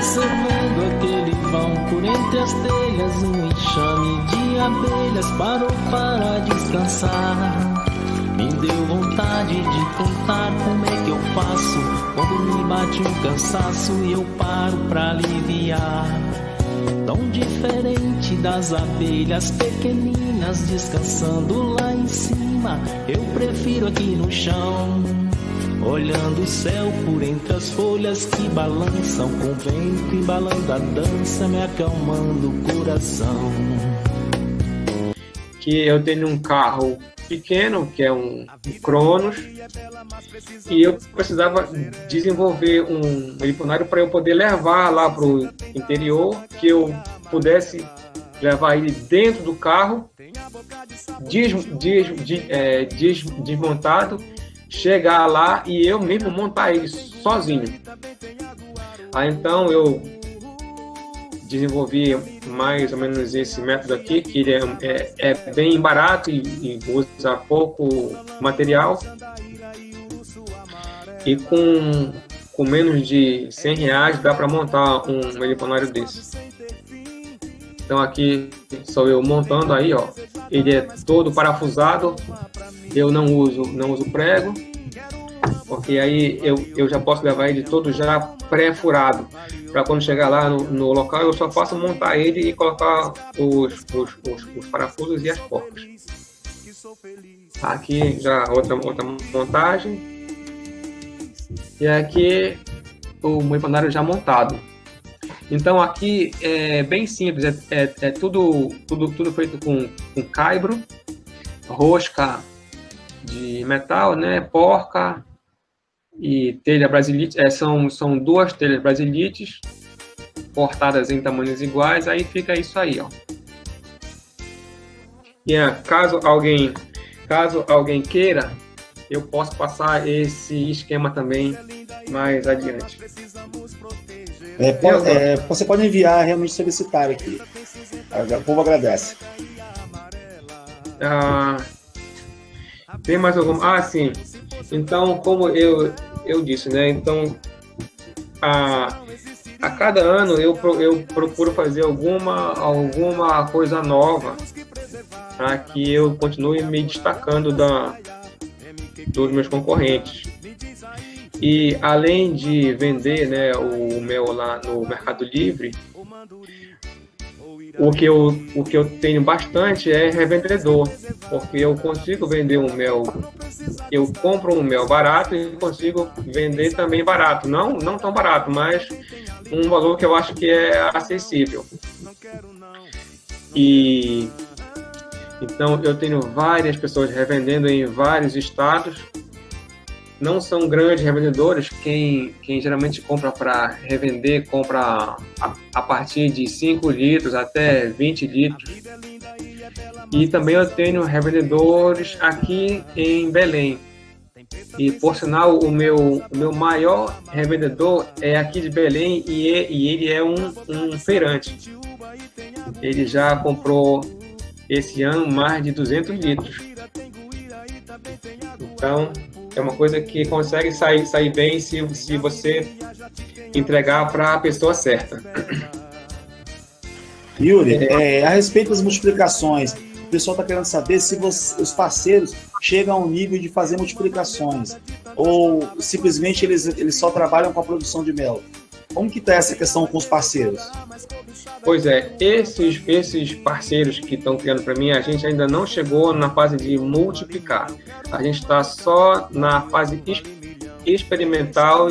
observando aquele vão por entre as telhas, um enxame de abelhas parou para descansar. Me deu vontade de contar como é que eu faço quando me bate um cansaço e eu paro pra aliviar. Tão diferente das abelhas pequeninas descansando lá em cima, eu prefiro aqui no chão, olhando o céu por entre as folhas que balançam, com o vento embalando a dança, me acalmando o coração. Que eu tenho um carro pequeno, que é um Cronos, e eu precisava desenvolver um heliponário para eu poder levar lá para o interior, que eu pudesse levar ele dentro do carro, desmontado, chegar lá e eu mesmo montar ele sozinho. Aí então eu desenvolvi mais ou menos esse método aqui, que ele é bem barato e usa pouco material, e com menos de R$100 dá para montar um heliponário desse. Então aqui sou eu montando aí, ó. Ele é todo parafusado, eu não uso prego, porque aí eu já posso levar ele todo já pré-furado, para quando chegar lá no local eu só posso montar ele e colocar os parafusos e as porcas. Aqui já outra montagem, e aqui o heliponário já montado. Então aqui é bem simples, é tudo feito com caibro, rosca de metal, né, porca e telha brasilite. São duas telhas brasilites cortadas em tamanhos iguais, aí fica isso aí, ó. E caso alguém queira, eu posso passar esse esquema também mais adiante. Você pode enviar realmente solicitar aqui. O povo agradece. Tem mais alguma? Sim. Então, como eu disse, né? Então, a cada ano eu procuro fazer alguma coisa nova para que eu continue me destacando dos meus concorrentes. E além de vender, né, o mel lá no Mercado Livre, o que eu tenho bastante é revendedor, porque eu consigo vender um mel, eu compro um mel barato e consigo vender também barato, não tão barato, mas um valor que eu acho que é acessível. E então eu tenho várias pessoas revendendo em vários estados. Não são grandes revendedores, quem geralmente compra para revender, compra a partir de 5 litros até 20 litros. E também eu tenho revendedores aqui em Belém. E, por sinal, o meu maior revendedor é aqui de Belém e ele é um feirante. Ele já comprou esse ano mais de 200 litros. Então, é uma coisa que consegue sair bem se você entregar para a pessoa certa. Yuri, a respeito das multiplicações, o pessoal está querendo saber se os parceiros chegam ao nível de fazer multiplicações ou simplesmente eles só trabalham com a produção de mel. Como que está essa questão com os parceiros? Pois é, esses parceiros que estão criando para mim, a gente ainda não chegou na fase de multiplicar. A gente está só na fase experimental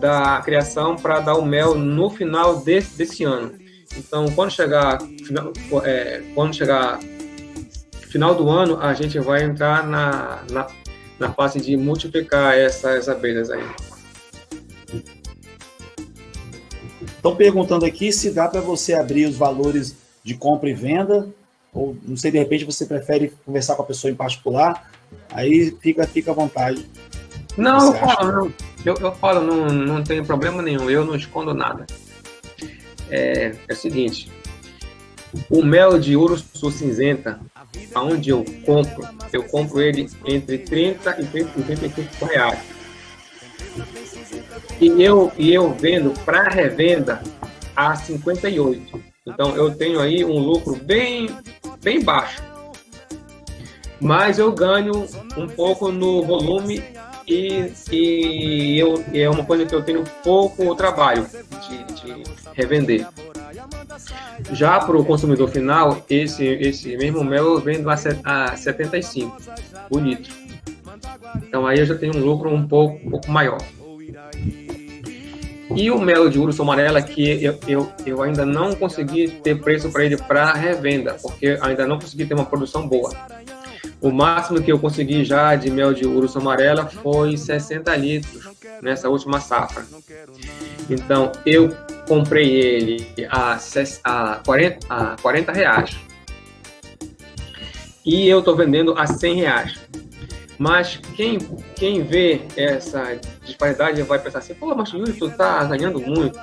da criação para dar o mel no final desse ano. Então, quando chegar final do ano, a gente vai entrar na fase de multiplicar essas abelhas aí. Estão perguntando aqui se dá para você abrir os valores de compra e venda, ou não sei, de repente você prefere conversar com a pessoa em particular, aí fica à vontade. Não, eu falo, não tem problema nenhum, eu não escondo nada. É o seguinte, o mel de Uruçu cinzenta, aonde eu compro ele entre 30 e 35 reais. E eu vendo para revenda a 58. Então, eu tenho aí um lucro bem baixo. Mas eu ganho um pouco no volume e é uma coisa que eu tenho pouco trabalho de revender. Já para o consumidor final, esse mesmo mel eu vendo a 75 o litro. Então aí eu já tenho um lucro um pouco maior. E o mel de urso amarela, que eu ainda não consegui ter preço para ele para revenda, porque ainda não consegui ter uma produção boa. O máximo que eu consegui já de mel de urso amarela foi 60 litros nessa última safra. Então eu comprei ele a 40 reais. E eu estou vendendo a 100 reais. Mas quem vê essa disparidade vai pensar assim, pô, mas Yuri, tu tá ganhando muito.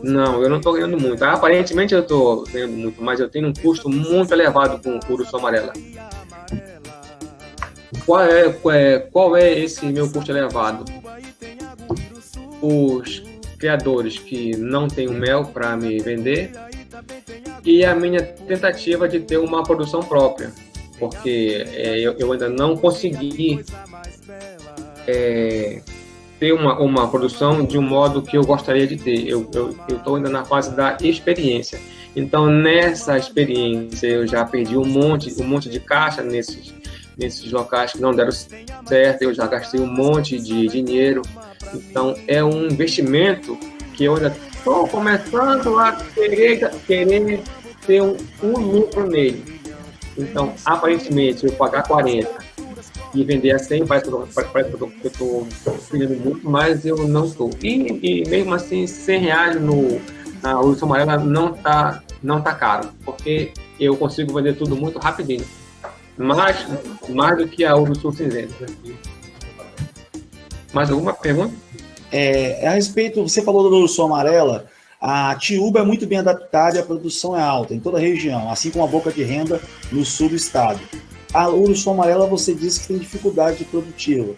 Não, eu não estou ganhando muito. Aparentemente eu estou ganhando muito, mas eu tenho um custo muito elevado com o urso amarela. Qual é esse meu custo elevado? Os criadores que não têm o mel para me vender e a minha tentativa de ter uma produção própria. Porque eu ainda não consegui ter uma produção de um modo que eu gostaria de ter. Eu estou ainda na fase da experiência. Então, nessa experiência, eu já perdi um monte de caixa nesses locais que não deram certo. Eu já gastei um monte de dinheiro. Então, é um investimento que eu ainda estou começando a querer ter um lucro nele. Então, aparentemente, eu pagar 40 e vender a 100, parece que eu estou perdendo muito, mas eu não estou. E mesmo assim, 100 reais na urso amarela não tá caro, porque eu consigo vender tudo muito rapidinho. Mais do que a urso cinzenta. Mais alguma pergunta? A respeito, você falou do urso amarela. A Tiúba é muito bem adaptada e a produção é alta em toda a região, assim como a boca de renda no sul do estado. A urso amarela, você disse que tem dificuldade produtiva.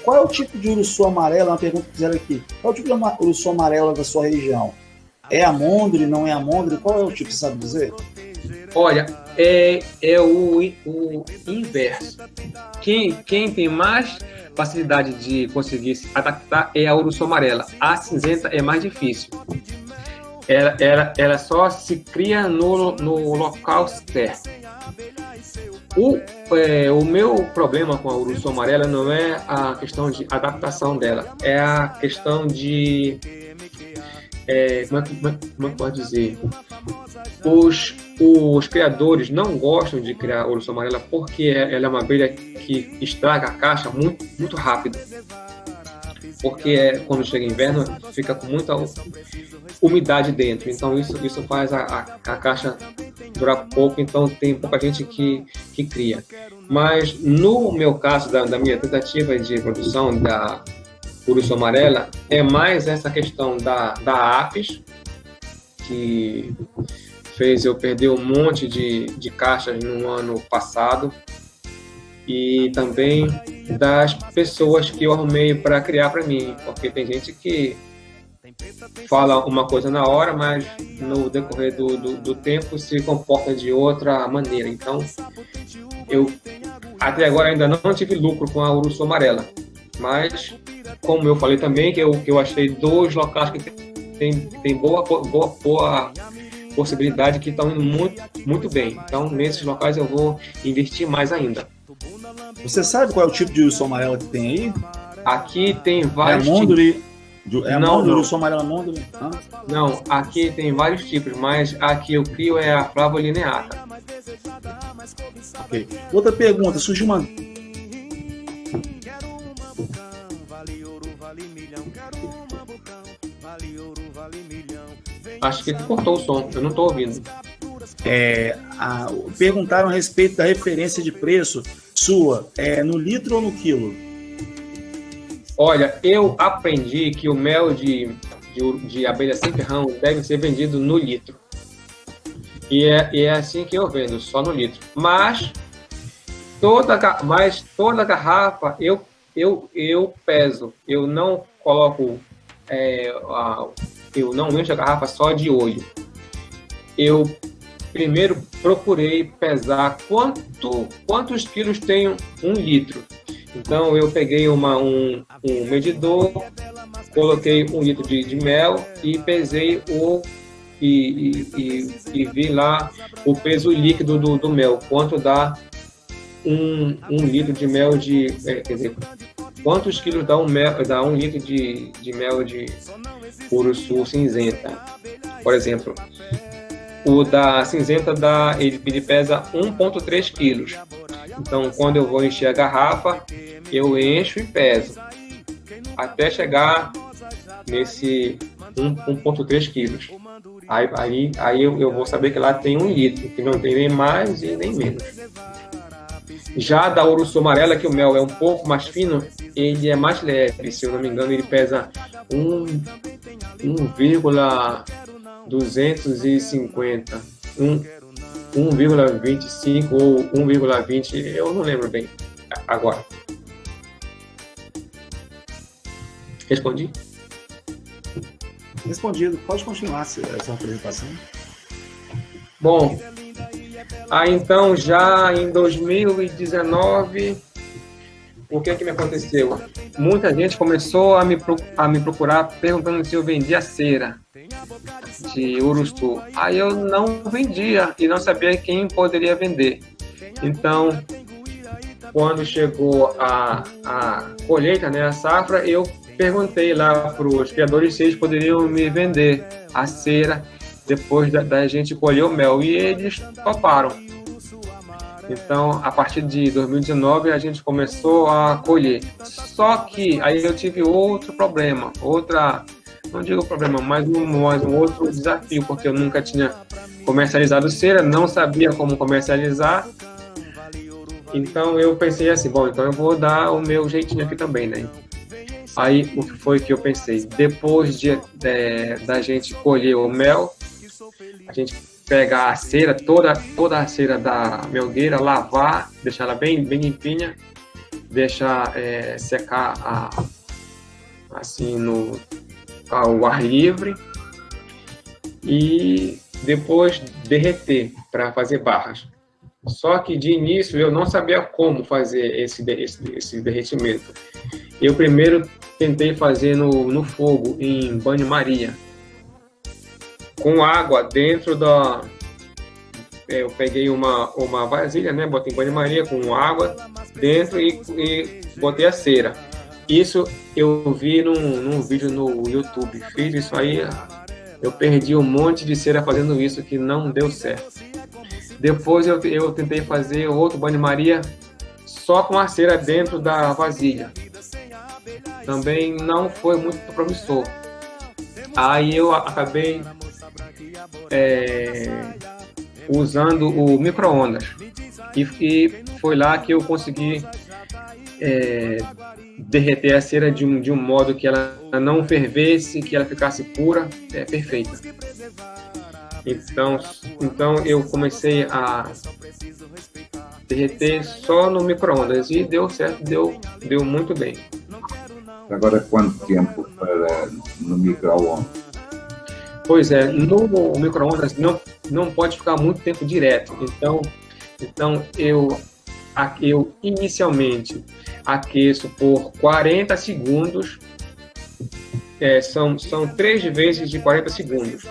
Qual é o tipo de urso amarela? Uma pergunta que fizeram aqui. Qual é o tipo de urso amarela da sua região? É amôndre, não é amôndre? Qual é o tipo, você sabe dizer? Olha, é o inverso. Quem tem mais facilidade de conseguir se adaptar é a urso amarela. A cinzenta é mais difícil. Ela só se cria no local certo. O meu problema com a urso amarela não é a questão de adaptação dela, é a questão de... como é que pode dizer? Os criadores não gostam de criar urso amarela porque ela é uma abelha que estraga a caixa muito, muito rápido. Porque quando chega inverno fica com muita umidade dentro, então isso faz a caixa durar pouco, então tem pouca gente que cria. Mas no meu caso, da minha tentativa de produção da urso amarela, é mais essa questão da apis, que fez eu perder um monte de caixas no ano passado, e também das pessoas que eu arrumei para criar para mim, porque tem gente que fala uma coisa na hora, mas no decorrer do tempo se comporta de outra maneira. Então, eu até agora ainda não tive lucro com a urso amarela, mas como eu falei também, que eu achei 2 locais que tem boa possibilidade, que estão indo muito, muito bem. Então, nesses locais eu vou investir mais ainda. Você sabe qual é o tipo de urso amarela que tem aí? Aqui tem vários tipos. Não. Urso amarelo amôndre? Não, aqui tem vários tipos, mas a que eu crio é a Flavolineata. Ok. Outra pergunta, surgiu uma... Acho que cortou o som, eu não estou ouvindo. Perguntaram a respeito da referência de preço sua, no litro ou no quilo? Olha, eu aprendi que o mel de abelha sem ferrão deve ser vendido no litro. E é assim que eu vendo, só no litro. Mas toda garrafa eu peso. Eu não coloco eu não encho a garrafa só de óleo. Eu primeiro procurei pesar quantos quilos tem 1 litro. Então eu peguei um medidor, coloquei 1 litro de mel e pesei e vi lá o peso líquido do mel, quanto dá 1 litro de mel quer dizer, quantos quilos dá 1 litro de mel de Uruçu cinzenta. Por exemplo, o da cinzenta ele pesa 1,3 quilos. Então, quando eu vou encher a garrafa, eu encho e peso, até chegar nesse 1,3 quilos. Aí eu vou saber que lá tem 1 litro, que não tem nem mais e nem menos. Já da Uruçu amarela, que o mel é um pouco mais fino, ele é mais leve. Se eu não me engano, ele pesa 1,250, 1,25 ou 1,20, eu não lembro bem agora. Respondi? Respondido. Pode continuar essa apresentação. Bom, então já em 2019, o que me aconteceu? Muita gente começou a me procurar perguntando se eu vendia cera de Uruçu. Aí eu não vendia e não sabia quem poderia vender. Então, quando chegou a colheita, né, a safra, eu perguntei lá para os criadores se eles poderiam me vender a cera depois da gente colher o mel, e eles toparam. Então, a partir de 2019, a gente começou a colher. Só que aí eu tive outro problema, não digo problema, mas um outro desafio, porque eu nunca tinha comercializado cera, não sabia como comercializar. Então eu pensei assim, bom, então eu vou dar o meu jeitinho aqui também, né? Aí o que foi que eu pensei? Depois da gente colher o mel, a gente pega a cera, toda a cera da melgueira, lavar, deixar ela bem limpinha, deixar secar assim ao ar livre, e depois derreter para fazer barras. Só que de início eu não sabia como fazer esse derretimento. Eu primeiro tentei fazer no fogo, em banho-maria, com água dentro da... Eu peguei uma vasilha, né? Botei em banho-maria com água dentro e botei a cera. Isso eu vi num vídeo no YouTube. Fiz isso aí, eu perdi um monte de cera fazendo isso, que não deu certo. Depois eu tentei fazer outro banho-maria só com a cera dentro da vasilha. Também não foi muito promissor. Aí eu acabei usando o micro-ondas. E foi lá que eu consegui derreter a cera de um modo que ela não fervesse, que ela ficasse pura, perfeita. Então eu comecei a derreter só no micro-ondas e deu certo, deu muito bem. Agora, quanto tempo no micro-ondas? Pois é, no micro-ondas não pode ficar muito tempo direto. Então eu inicialmente aqueço por 40 segundos. São 3 vezes de 40 segundos.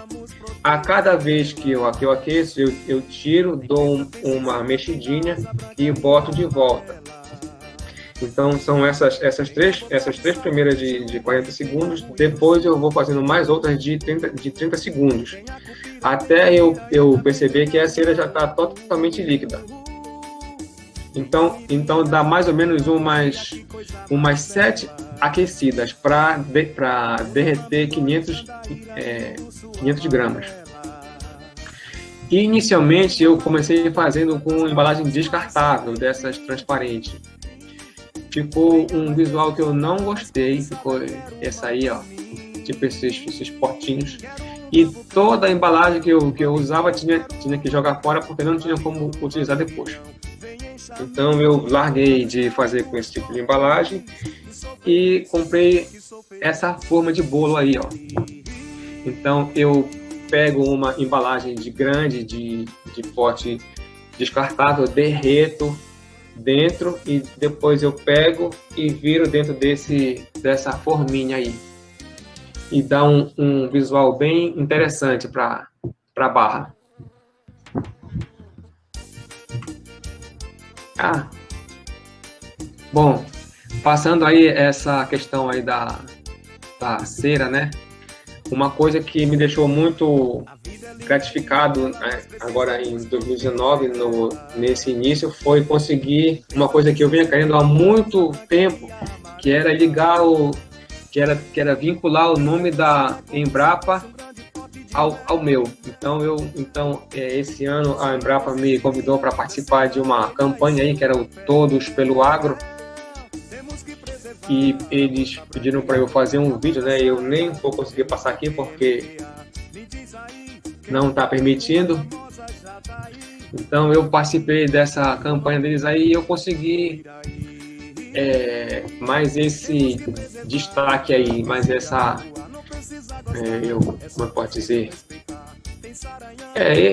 A cada vez que eu aqueço, eu tiro, dou uma mexidinha e boto de volta. Então são essas três primeiras de 40 segundos. Depois eu vou fazendo mais outras de 30 segundos. Até eu perceber que a cera já está totalmente líquida. Então dá mais ou menos umas 7 aquecidas para derreter 500 gramas. Inicialmente eu comecei fazendo com embalagem descartável, dessas transparentes. Ficou um visual que eu não gostei, ficou essa aí, ó, tipo esses potinhos. E toda a embalagem que eu usava tinha que jogar fora, porque não tinha como utilizar depois. Então eu larguei de fazer com esse tipo de embalagem e comprei essa forma de bolo aí, ó. Então eu pego uma embalagem grande de pote descartável, derreto dentro e depois eu pego e viro dentro dessa forminha aí. E dá um visual bem interessante para a barra. Bom, passando aí essa questão aí da cera, né? Uma coisa que me deixou muito gratificado, né, agora em 2019, nesse início, foi conseguir uma coisa que eu vinha querendo há muito tempo, que era ligar que era vincular o nome da Embrapa ao meu. Então, esse ano a Embrapa me convidou para participar de uma campanha aí que era o Todos pelo Agro. E eles pediram para eu fazer um vídeo, né? Eu nem vou conseguir passar aqui porque não está permitindo. Então eu participei dessa campanha deles aí e eu consegui mais esse destaque aí, mais essa, como eu posso dizer,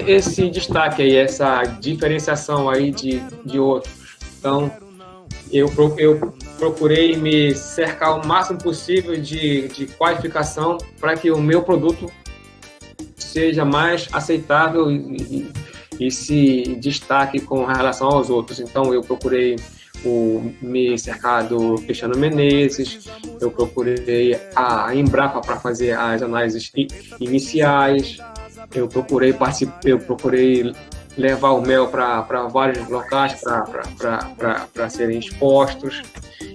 esse destaque aí, essa diferenciação aí de outros. Então eu procurei me cercar o máximo possível de qualificação para que o meu produto seja mais aceitável e se destaque com relação aos outros. Então eu procurei me cercar do Cristiano Menezes, eu procurei a Embrapa para fazer as análises iniciais, eu procurei levar o mel para vários locais para serem expostos.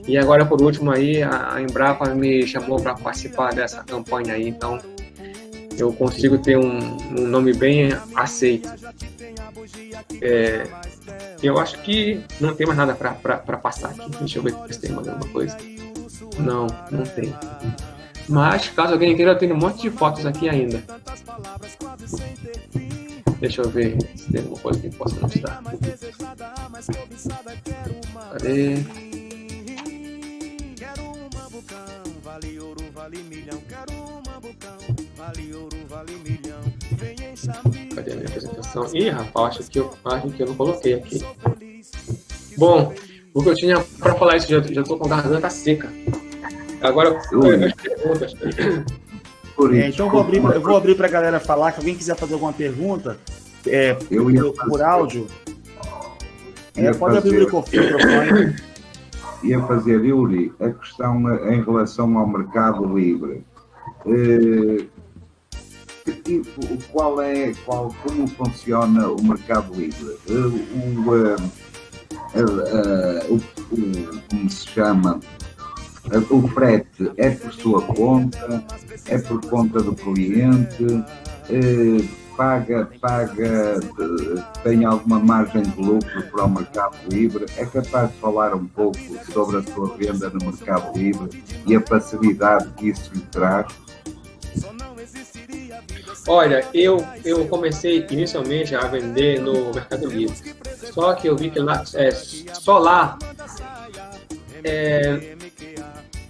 E agora, por último, aí, a Embrapa me chamou para participar dessa campanha aí, então eu consigo ter um nome bem aceito. Eu acho que não tem mais nada para passar aqui. Deixa eu ver se tem mais alguma coisa. Não tem. Mas, caso alguém queira, eu tenho um monte de fotos aqui ainda. Deixa eu ver se tem alguma coisa que eu possa mostrar. Cadê? Cadê a minha apresentação? Ih, rapaz, acho que eu não coloquei aqui. Bom, o que eu tinha para falar isso, já estou com a garganta seca. Agora, as perguntas. Então eu vou abrir para a galera falar, que alguém quiser fazer alguma pergunta por áudio, pode abrir o microfone. Ia fazer, Yuri, a questão em relação ao mercado livre. Como funciona o mercado livre? Como se chama? O frete é por sua conta, é por conta do cliente, paga, tem alguma margem de lucro para o mercado livre? É capaz de falar um pouco sobre a sua venda no mercado livre e a facilidade que isso lhe traz? Olha, eu comecei inicialmente a vender no Mercado Livre, só que eu vi que só lá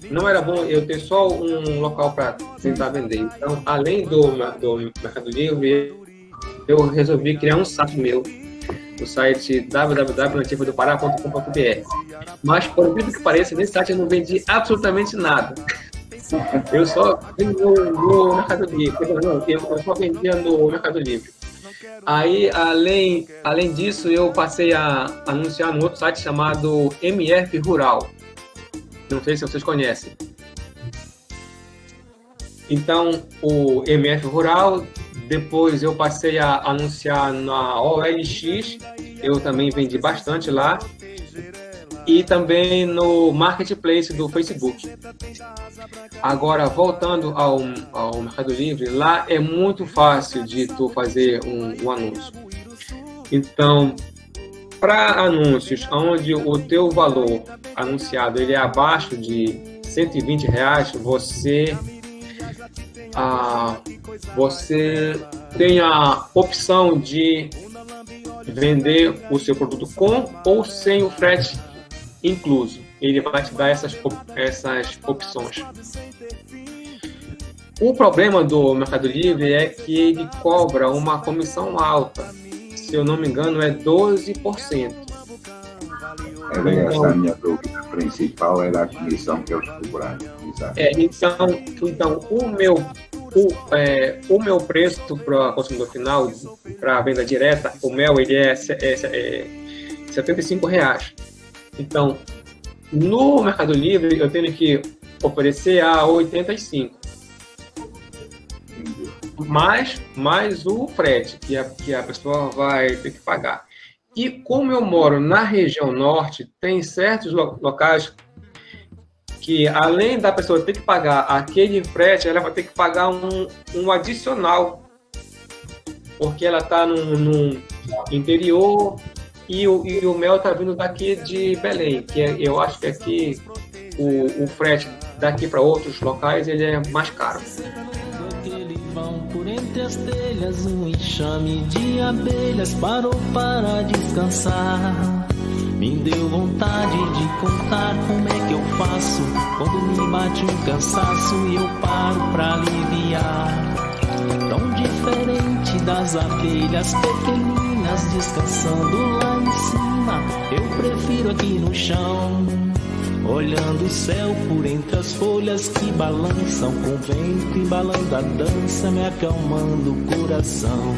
não era bom eu ter só um local para tentar vender. Então, além do Mercado Livre, eu resolvi criar um site meu, o site www.nativadopará.com.br. Mas, por incrível que pareça, nesse site eu não vendi absolutamente nada. Eu só vendi no Mercado Livre. Eu só vendia no Mercado Livre. Aí, além disso, eu passei a anunciar num outro site chamado MF Rural. Não sei se vocês conhecem. Então, o MF Rural, depois eu passei a anunciar na OLX, eu também vendi bastante lá, e também no Marketplace do Facebook. Agora, voltando ao Mercado Livre, lá é muito fácil de tu fazer um anúncio. Então, para anúncios onde o teu valor anunciado ele é abaixo de R$120, você tem a opção de vender o seu produto com ou sem o frete incluso. ele vai te dar essas opções. O problema do Mercado Livre é que ele cobra uma comissão alta. Se eu não me engano, é 12%. Era essa a minha dúvida principal, era a comissão que eles cobraram. Então o meu preço para o consumidor final, para a venda direta, o mel, ele é R$75. Então, no Mercado Livre, eu tenho que oferecer a 85. Mais o frete, que a pessoa vai ter que pagar. E como eu moro na região norte, tem certos locais que, além da pessoa ter que pagar aquele frete, ela vai ter que pagar um adicional, porque ela está no interior e o mel está vindo daqui de Belém, que eu acho que aqui o frete daqui para outros locais ele é mais caro. Vão por entre as telhas, um enxame de abelhas parou para descansar. Me deu vontade de contar como é que eu faço quando me bate um cansaço e eu paro pra aliviar. Tão diferente das abelhas pequeninas descansando lá em cima, eu prefiro aqui no chão, olhando o céu por entre as folhas que balançam com o vento, embalando a dança, me acalmando o coração.